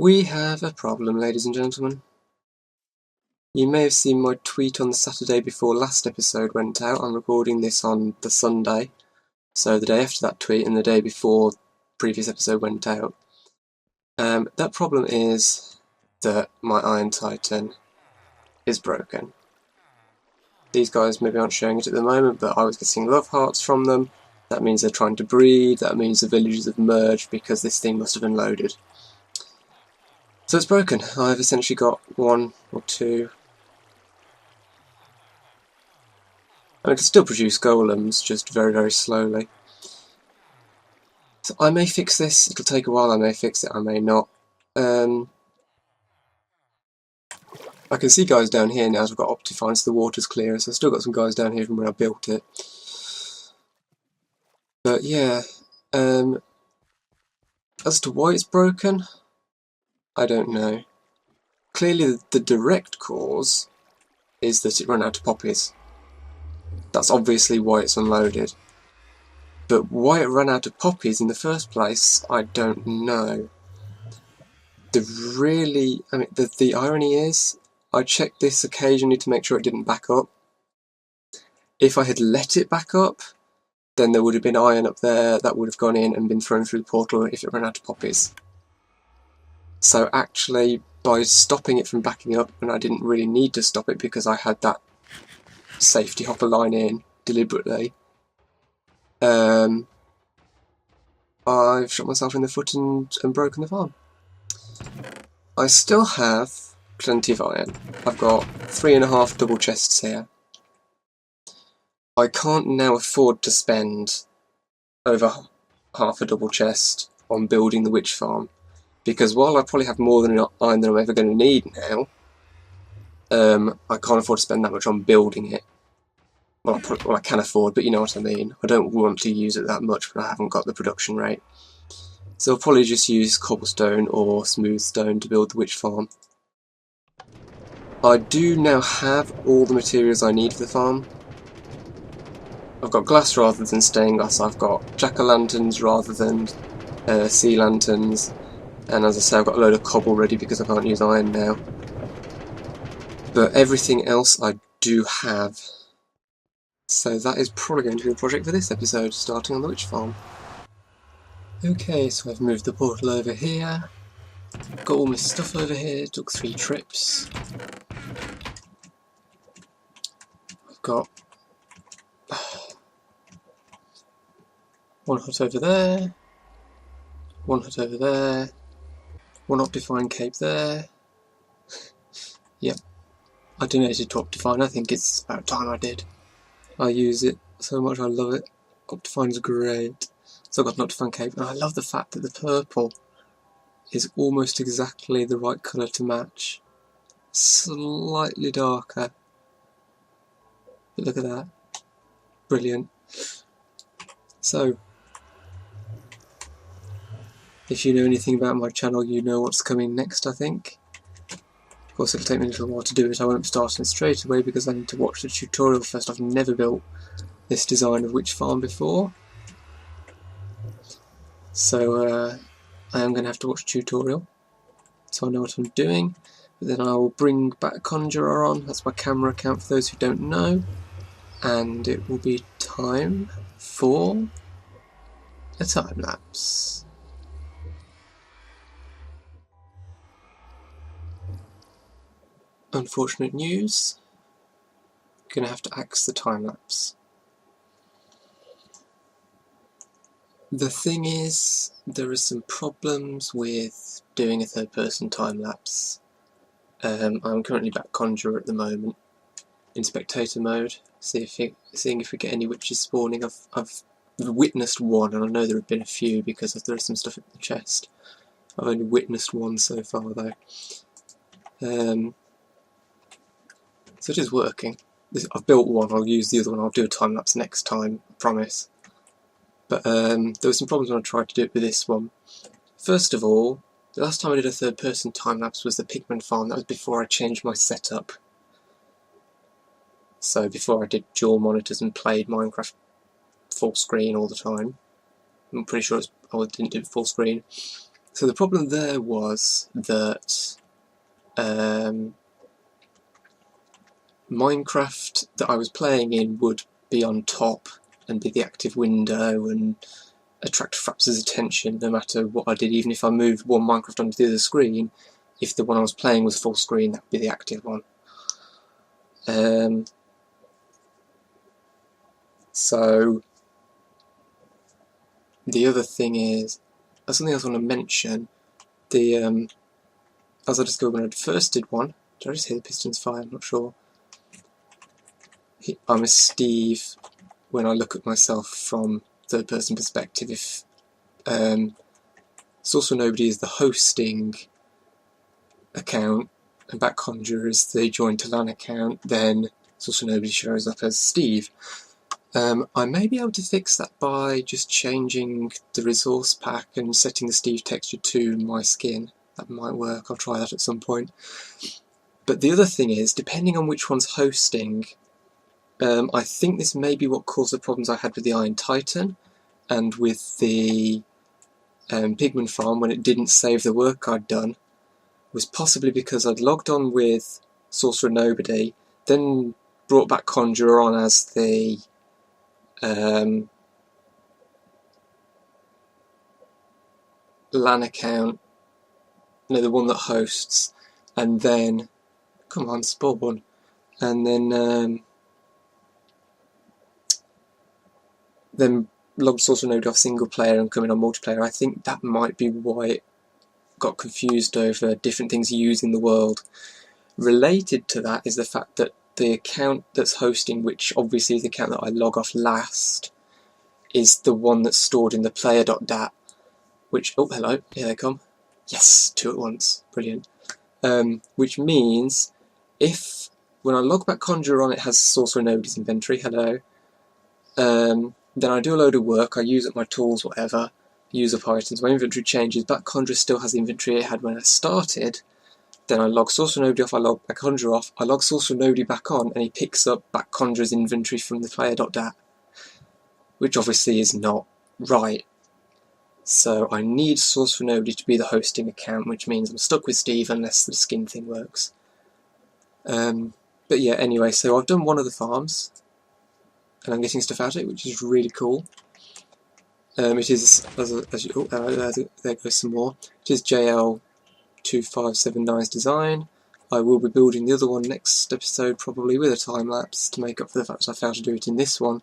We have a problem, ladies and gentlemen. You may have seen my tweet on the Saturday before last episode went out. I'm recording this on the Sunday, so the day after that tweet and the day before the previous episode went out. That problem is that my Iron Titan is broken. These guys maybe aren't showing it at the moment, but I was getting love hearts from them. That means they're trying to breed, that means the villages have merged because this thing must have unloaded. So it's broken. I've essentially got one or two. I can still produce golems, just very, very slowly. So I may fix this. It'll take a while. I may fix it. I may not. I can see guys down here now as I've got Optifine, so the water's clearer. So I've still got some guys down here from when I built it. But yeah, as to why it's broken, I don't know. Clearly the direct cause is that it ran out of poppies. That's obviously why it's unloaded. But why it ran out of poppies in the first place, I don't know. The irony is, I checked this occasionally to make sure it didn't back up. If I had let it back up, then there would have been iron up there that would have gone in and been thrown through the portal if it ran out of poppies. So actually, by stopping it from backing up, and I didn't really need to stop it because I had that safety hopper line in deliberately, I've shot myself in the foot and broken the farm. I still have plenty of iron. I've got 3.5 double chests here. I can't now afford to spend over half a double chest on building the witch farm, because while I probably have more than enough iron than I'm ever going to need now, I can't afford to spend that much on building it. Well, I can afford, but you know what I mean. I don't want to use it that much, but I haven't got the production rate. So I'll probably just use cobblestone or smooth stone to build the witch farm. I do now have all the materials I need for the farm. I've got glass rather than stained glass, I've got jack-o'-lanterns rather than sea lanterns, and as I say, I've got a load of cobble ready because I can't use iron now. But everything else I do have. So that is probably going to be the project for this episode, starting on the witch farm. Okay, so I've moved the portal over here. Got all my stuff over here, took 3 trips. I've got one hut over there, one hut over there, one Optifine cape there. Yep, I donated to Optifine. I think it's about time I did. I use it so much, I love it. Optifine's great. So I've got an Optifine cape, and I love the fact that the purple is almost exactly the right colour to match. Slightly darker. But look at that. Brilliant. So, if you know anything about my channel, you know what's coming next, I think. Of course, it'll take me a little while to do it. I won't be starting straight away because I need to watch the tutorial first. I've never built this design of witch farm before. So, I am going to have to watch a tutorial so I know what I'm doing. But then I will bring back Conjurer on. That's my camera account for those who don't know. And it will be time for a time lapse. Unfortunate news. Gonna have to axe the time lapse. The thing is, there are some problems with doing a third-person time lapse. I'm currently back Conjurer at the moment in spectator mode, seeing if we get any witches spawning. I've witnessed one, and I know there have been a few because there is some stuff in the chest. I've only witnessed one so far though. So it is working. I've built one, I'll use the other one, I'll do a time lapse next time, I promise. But there were some problems when I tried to do it with this one. First of all, the last time I did a third person time lapse was the pigment farm. That was before I changed my setup. So before I did dual monitors and played Minecraft full screen all the time. I'm pretty sure I didn't do it full screen. So the problem there was that Minecraft that I was playing in would be on top and be the active window and attract Fraps's attention no matter what I did. Even if I moved one Minecraft onto the other screen, if the one I was playing was full screen, that would be the active one. So the other thing is, something else I want to mention, as I discovered when I first did one, did I just hear the pistons fire? I'm not sure. I'm a Steve when I look at myself from third person perspective. If Sorceror Nobody is the hosting account and Back Conjurer is the join to LAN account, then Sorceror Nobody shows up as Steve. I may be able to fix that by just changing the resource pack and setting the Steve texture to my skin. That might work, I'll try that at some point. But the other thing is, depending on which one's hosting, I think this may be what caused the problems I had with the Iron Titan and with the Pigman farm when it didn't save the work I'd done, was possibly because I'd logged on with Sorcerer Nobody, then brought back Conjurer on as the LAN account, no, the one that hosts, and then, come on, spawn, and then logged Sorcerer Nobody off single player and coming on multiplayer. I think that might be why it got confused over different things used in the world. Related to that is the fact that the account that's hosting, which obviously is the account that I log off last, is the one that's stored in the player.dat, which, oh hello, here they come, yes, two at once, brilliant. Which means if, when I log back Conjurer on, it has Sorcerer Nobody's inventory, hello, then I do a load of work, I use up my tools, whatever, use up items, my inventory changes, back Conjurer still has the inventory it had when I started, then I log Sorcerer Nobody off, I log Back Conjurer off, I log Sorcerer Nobody back on, and he picks up Back Conjurer's inventory from the player.dat, which obviously is not right. So I need Sorcerer Nobody to be the hosting account, which means I'm stuck with Steve unless the skin thing works. But yeah, anyway, so I've done one of the farms, and I'm getting stuff out of it, which is really cool. It is, there goes some more, it is JL2579's design. I will be building the other one next episode, probably with a time-lapse, to make up for the fact that I failed to do it in this one.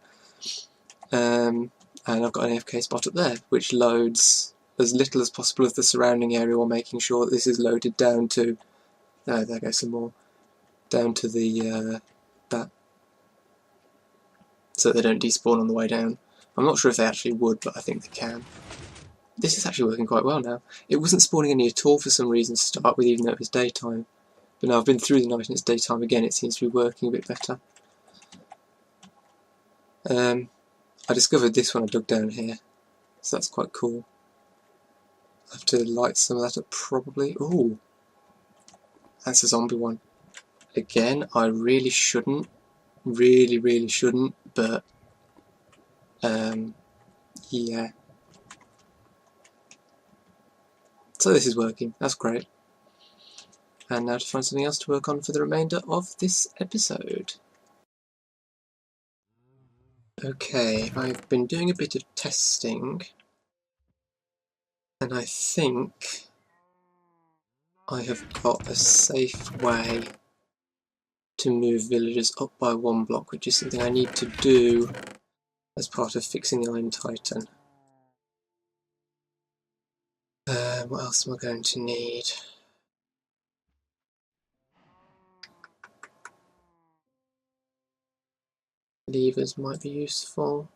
And I've got an AFK spot up there, which loads as little as possible of the surrounding area while making sure that this is loaded down to... there goes some more. Down to the... that. So they don't despawn on the way down. I'm not sure if they actually would, but I think they can. This is actually working quite well now. It wasn't spawning any at all for some reason to start with, even though it was daytime. But now I've been through the night and it's daytime again, it seems to be working a bit better. I discovered this when I dug down here, so that's quite cool. I'll have to light some of that up probably. Ooh, that's a zombie one. Again, I really shouldn't, really shouldn't, but yeah. So this is working, that's great. And now to find something else to work on for the remainder of this episode. Okay, I've been doing a bit of testing, and I think I have got a safe way to move villagers up by one block, which is something I need to do as part of fixing the Iron Titan. What else am I going to need? Levers might be useful.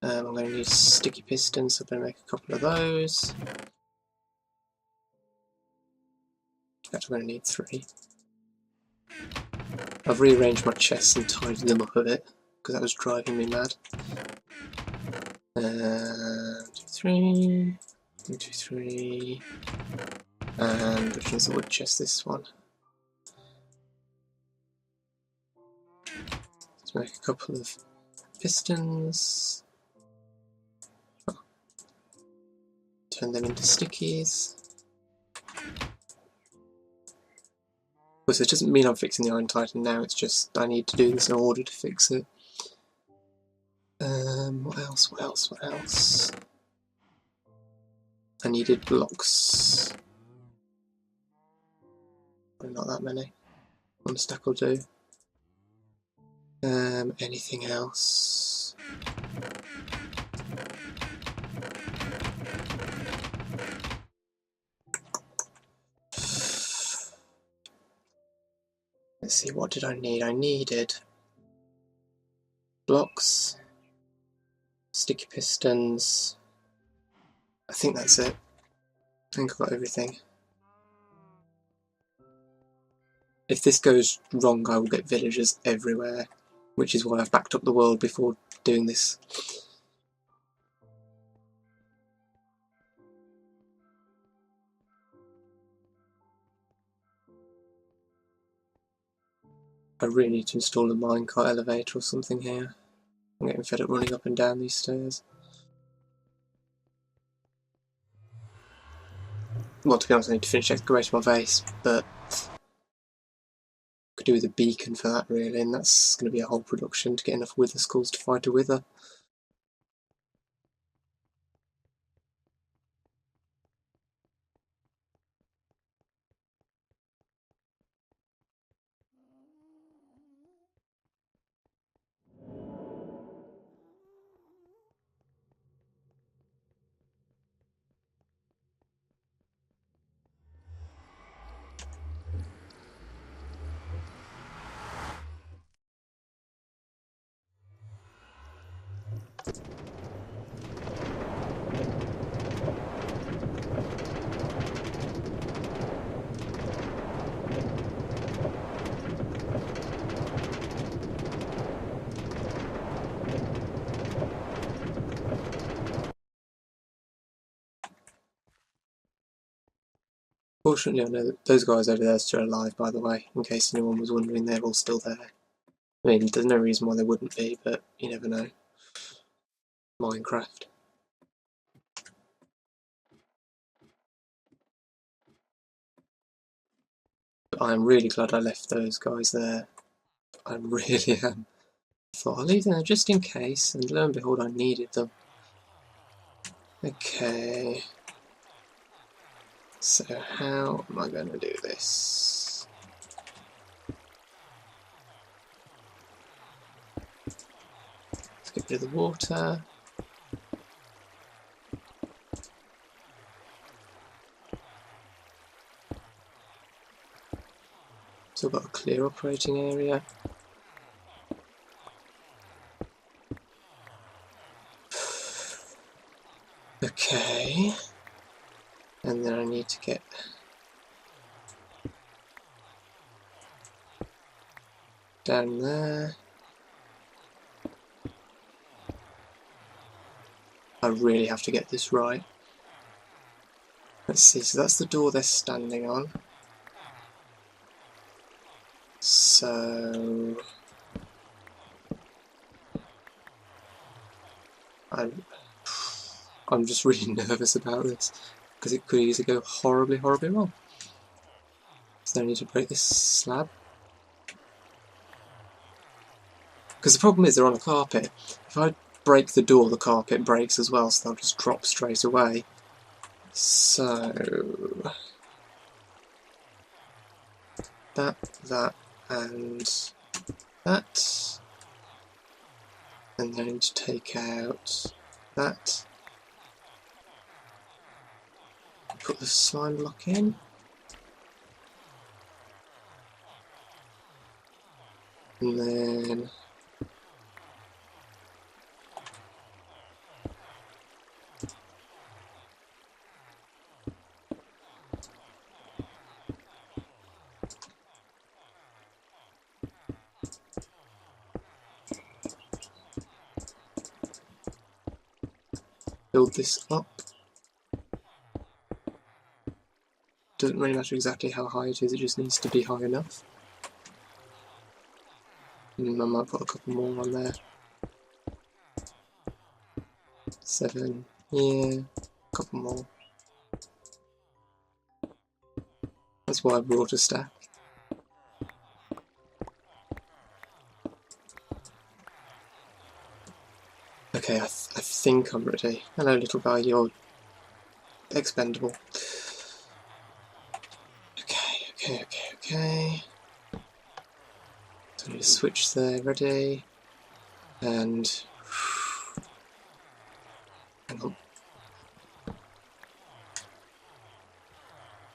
I'm going to need sticky pistons, so I'm going to make a couple of those. In fact, I'm going to need 3. I've rearranged my chests and tidied them up a bit, because that was driving me mad. 2, 3, 1, 2, 3, and which one's the wood chest? This one. Let's make a couple of pistons. Oh. turn them into stickies. Of course, it doesn't mean I'm fixing the Iron Titan now, it's just I need to do this in order to fix it. What else, what else, what else? I needed blocks. Probably not that many. One stack will do. Anything else? Let's see, what did I need? I needed blocks, sticky pistons. I think that's it. I think I've got everything. If this goes wrong, I will get villagers everywhere, which is why I've backed up the world before doing this. I really need to install a minecart elevator or something here. I'm getting fed up running up and down these stairs. Well, to be honest, I need to finish decorating my base, but could do with a beacon for that really, and that's going to be a whole production to get enough wither skulls to fight a wither. Fortunately, I know that those guys over there are still alive, by the way, in case anyone was wondering, they're all still there. I mean, there's no reason why they wouldn't be, but you never know. Minecraft. But I'm really glad I left those guys there. I really am. I thought I'll leave them there just in case, and lo and behold, I needed them. Okay. So how am I going to do this? Let's get rid of the water. So I've got a clear operating area. Okay. And then I need to get down there. I really have to get this right. Let's see, so that's the door they're standing on. So I'm just really nervous about this because it could easily go horribly, horribly wrong. So I need to break this slab. Because the problem is they're on a carpet. If I break the door, the carpet breaks as well, so they'll just drop straight away. So that, and that. And then I need to take out that. Put the slime block in. And then build this up. Doesn't really matter exactly how high it is, it just needs to be high enough. And I might put a couple more on there. 7, yeah, a couple more. That's why I brought a stack. Okay, I think I'm ready. Hello, little guy, you're expendable. Okay. So I need to switch there, ready. And hang on.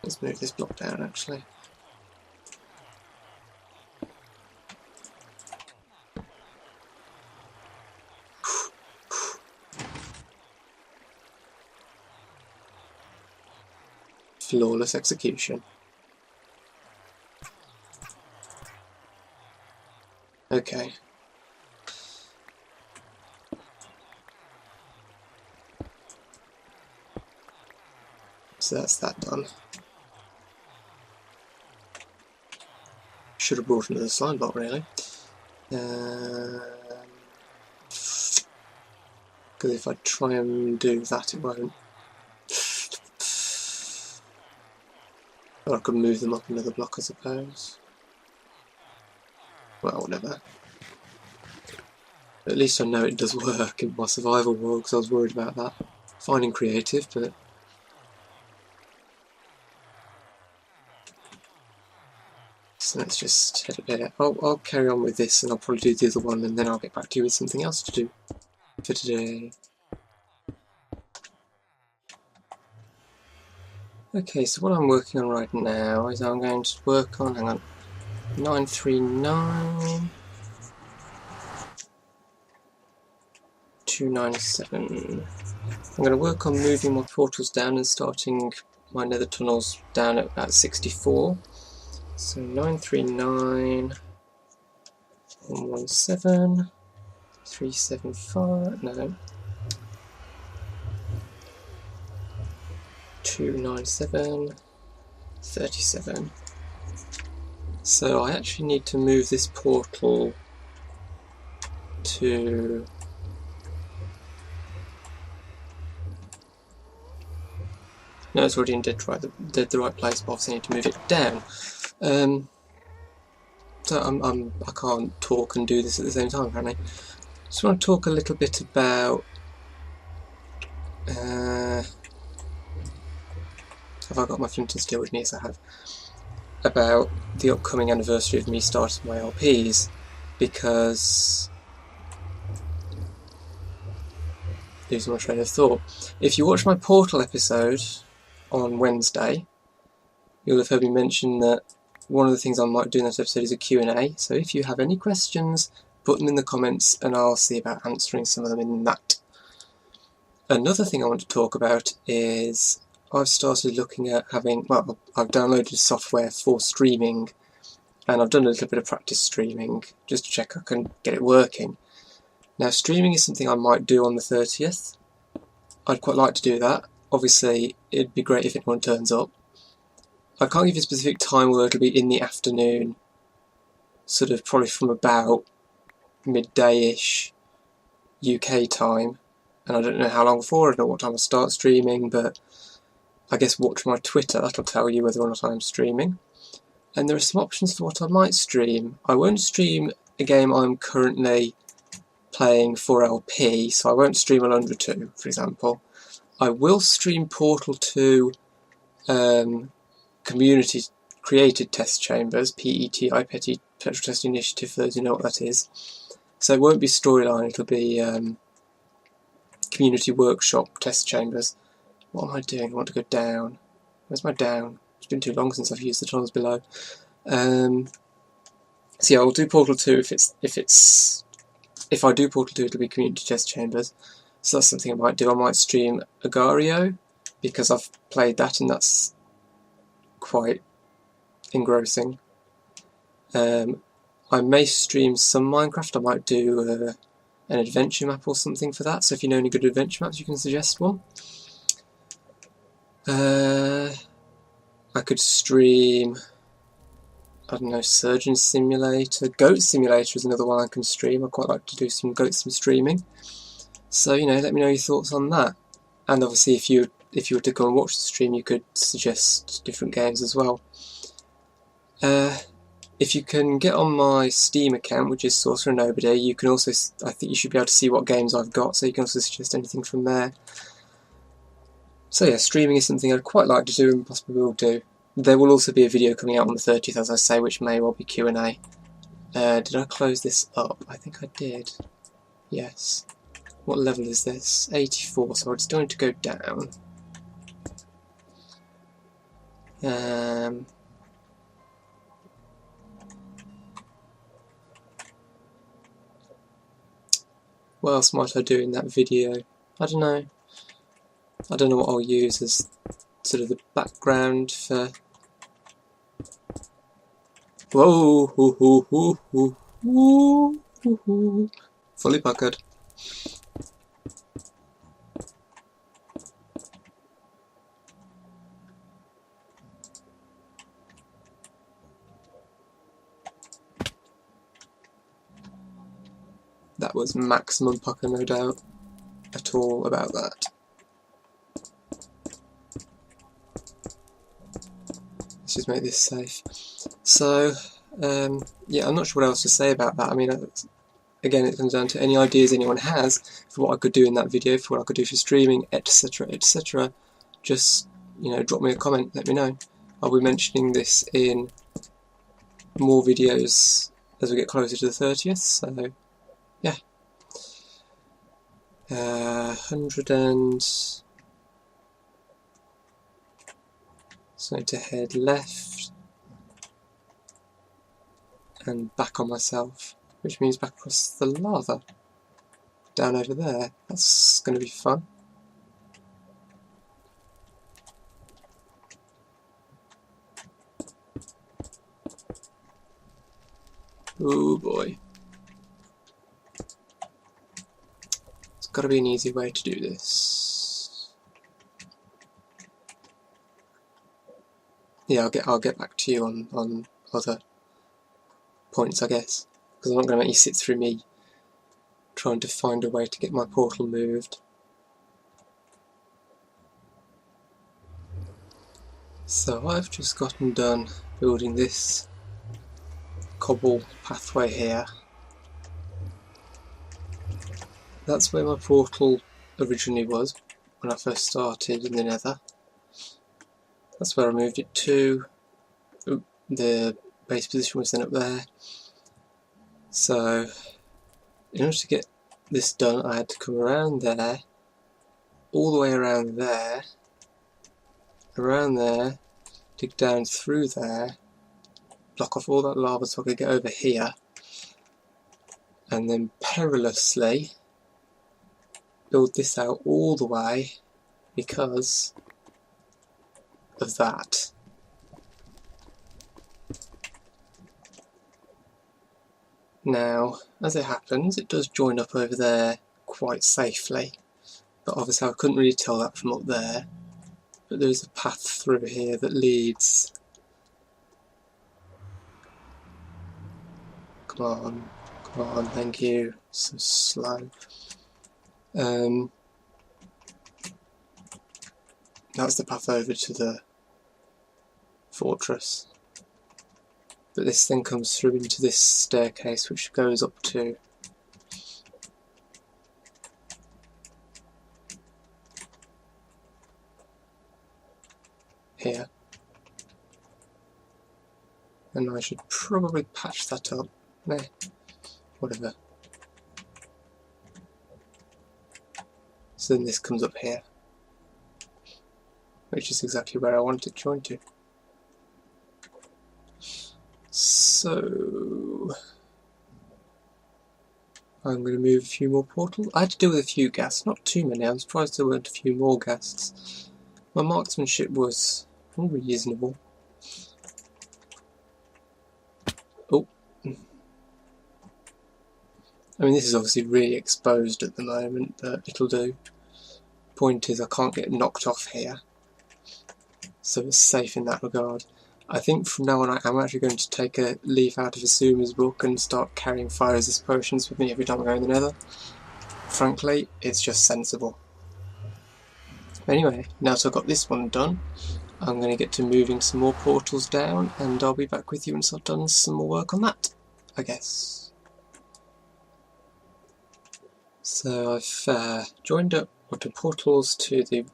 Let's move this block down actually. Flawless execution. Okay. So that's that done. Should have brought another slime block really. Because if I try and do that it won't. Or I could move them up another block I suppose. Well, whatever. At least I know it does work in my survival world, because I was worried about that. Finding creative, but... So let's just head a bit. I'll carry on with this and I'll probably do the other one and then I'll get back to you with something else to do for today. Okay, so what I'm working on right now is I'm going to work on, hang on, 939... 297. I'm going to work on moving my portals down and starting my nether tunnels down at about 64. So 939, 117, 375, no, 297, 37. So I actually need to move this portal to... No, it's already in the right place, but obviously I need to move it down. So I can't talk and do this at the same time, apparently. Just want to talk a little bit about... have I got my flint and steel with me? Yes, I have. About the upcoming anniversary of me starting my LPs, because... losing my train of thought. If you watch my Portal episode on Wednesday, you'll have heard me mention that one of the things I might do in that episode is a Q&A, so if you have any questions, put them in the comments and I'll see about answering some of them in that. Another thing I want to talk about is I've started looking at having, well, I've downloaded software for streaming and I've done a little bit of practice streaming just to check I can get it working. Now streaming is something I might do on the 30th. I'd quite like to do that. Obviously it'd be great if anyone turns up. I can't give you a specific time, although it'll be in the afternoon, sort of probably from about midday-ish UK time, and I don't know how long for, I don't know what time I'll start streaming, but I guess watch my Twitter, that'll tell you whether or not I'm streaming. And there are some options for what I might stream. I won't stream a game I'm currently playing for LP, so I won't stream Alundra 2, for example. I will stream Portal 2 community created test chambers, PETI, Petty Petrol Test Initiative, for those who know what that is. So it won't be storyline, it'll be community workshop test chambers. What am I doing? I want to go down. Where's my down? It's been too long since I've used the tunnels below. So yeah, I'll do Portal 2 if I do Portal 2 it'll be community test chambers. So that's something I might do. I might stream Agario, because I've played that and that's quite engrossing. I may stream some Minecraft. I might do an adventure map or something for that, so if you know any good adventure maps you can suggest one. I could stream, I don't know, Surgeon Simulator. Goat Simulator is another one I can stream. I quite like to do some goat streaming. So, you know, let me know your thoughts on that. And obviously if you were to go and watch the stream you could suggest different games as well. If you can get on my Steam account, which is Sorcerer Nobody, you can also, I think you should be able to see what games I've got, so you can also suggest anything from there. So yeah, streaming is something I'd quite like to do and possibly will do. There will also be a video coming out on the 30th, as I say, which may well be Q&A. Did I close this up? I think I did. Yes. What level is this? 84, so it's going to go down. What else might I do in that video? I don't know. I don't know what I'll use as sort of the background for... Whoa! Hoo, hoo, hoo, hoo, hoo, hoo, hoo. Fully puckered. That was maximum pucker, no doubt at all about that. Let's just make this safe. So, yeah, I'm not sure what else to say about that. I mean, again, it comes down to any ideas anyone has for what I could do in that video, for what I could do for streaming, etc, etc. Just, you know, drop me a comment, let me know. I'll be mentioning this in more videos as we get closer to the 30th, so yeah. 100 and... So to head left and back on myself, which means back across the lava down over there. That's going to be fun. Oh boy. There's got to be an easy way to do this. Yeah, I'll get back to you on other points, I guess, because I'm not going to make you sit through me trying to find a way to get my portal moved. So I've just gotten done building this cobble pathway here. That's where my portal originally was when I first started in the Nether. That's where I moved it to. Oop, the base position was then up there. So in order to get this done, I had to come around there, all the way around there, dig down through there, block off all that lava so I could get over here, and then perilously build this out all the way because of that. Now, as it happens, it does join up over there quite safely, but obviously I couldn't really tell that from up there. But there's a path through here that leads... Come on, thank you. So slow. That's the path over to the fortress. But this then comes through into this staircase which goes up to here. And I should probably patch that up. Nah, whatever. So then this comes up here, which is exactly where I want it joined to. So I'm going to move a few more portals. I had to deal with a few ghasts, not too many. I'm surprised there weren't a few more ghasts. My marksmanship was reasonable. Oh, I mean, this is obviously really exposed at the moment, but it'll do. Point is, I can't get knocked off here, so it's safe in that regard. I think from now on I'm actually going to take a leaf out of Asuma's book and start carrying fire resist potions with me every time I go in the Nether. Frankly, it's just sensible. Anyway, now that I've got this one done, I'm going to get to moving some more portals down, and I'll be back with you once I've done some more work on that, I guess. So I've joined up water portals to the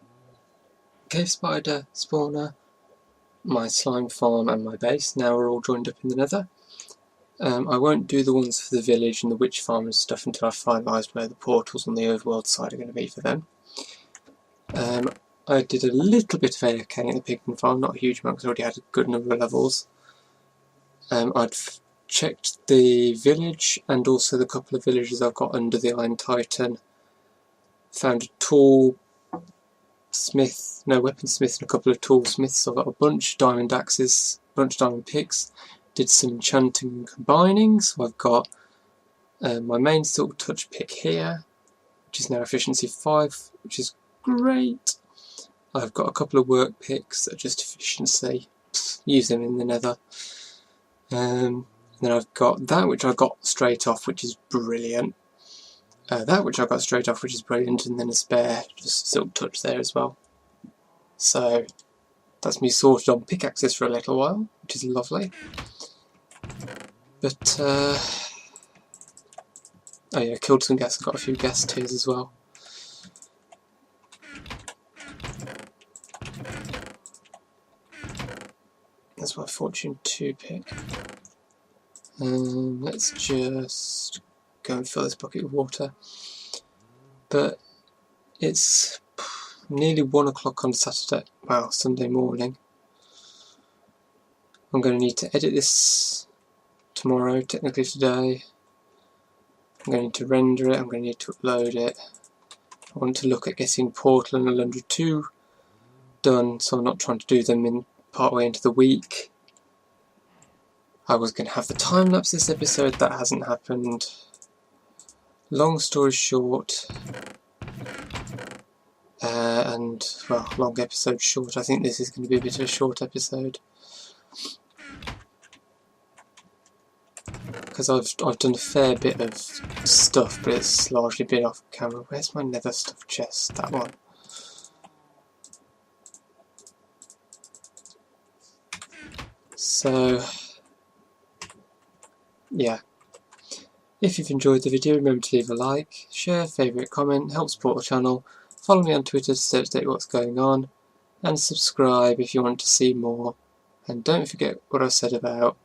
cave spider spawner, my slime farm and my base. Now we're all joined up in the nether. I won't do the ones for the village and the witch farm and stuff until I've finalised where the portals on the overworld side are going to be for them. I did a little bit of AFK in the pigman farm, not a huge amount because I already had a good number of levels. I'd checked the village and also the couple of villages I've got under the Iron Titan. Found a tool smith, no, weaponsmith and a couple of tool smiths. So I've got a bunch of diamond axes, a bunch of diamond picks. Did some enchanting and combining, so I've got my main silk touch pick here, which is now efficiency 5, which is great. I've got a couple of work picks that are just efficiency, use them in the nether. And then I've got that which I got straight off, which is brilliant. That which I got straight off, which is brilliant, and then a spare just silk touch there as well. So that's me sorted on pickaxes for a little while, which is lovely. But oh yeah, killed some guests. I've got a few guest tiers as well. That's my fortune 2 pick. Let's just go and fill this bucket with water. But it's nearly 1 o'clock on Saturday, well, Sunday morning. I'm going to need to edit this tomorrow, technically today. I'm going to need to render it, I'm going to need to upload it. I want to look at getting Portal and Alundra 2 done, so I'm not trying to do them in part way into the week. I was going to have the time lapse this episode, that hasn't happened. Long story short, and well, long episode short, I think this is going to be a bit of a short episode. Because I've done a fair bit of stuff, but it's largely been off camera. Where's my nether stuff chest? That one. So yeah, if you've enjoyed the video, remember to leave a like, share, favourite, comment, help support the channel, follow me on Twitter to stay up to date what's going on, and subscribe if you want to see more. And don't forget what I said about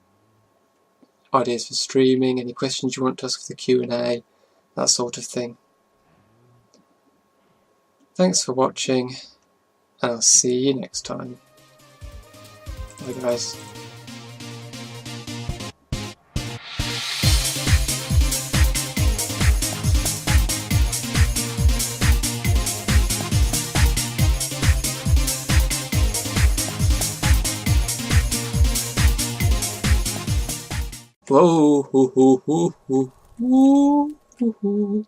ideas for streaming, any questions you want to ask for the Q&A, that sort of thing. Thanks for watching, and I'll see you next time. Bye guys. Whoa, hoo, hoo, hoo, hoo, hoo, hoo, hoo.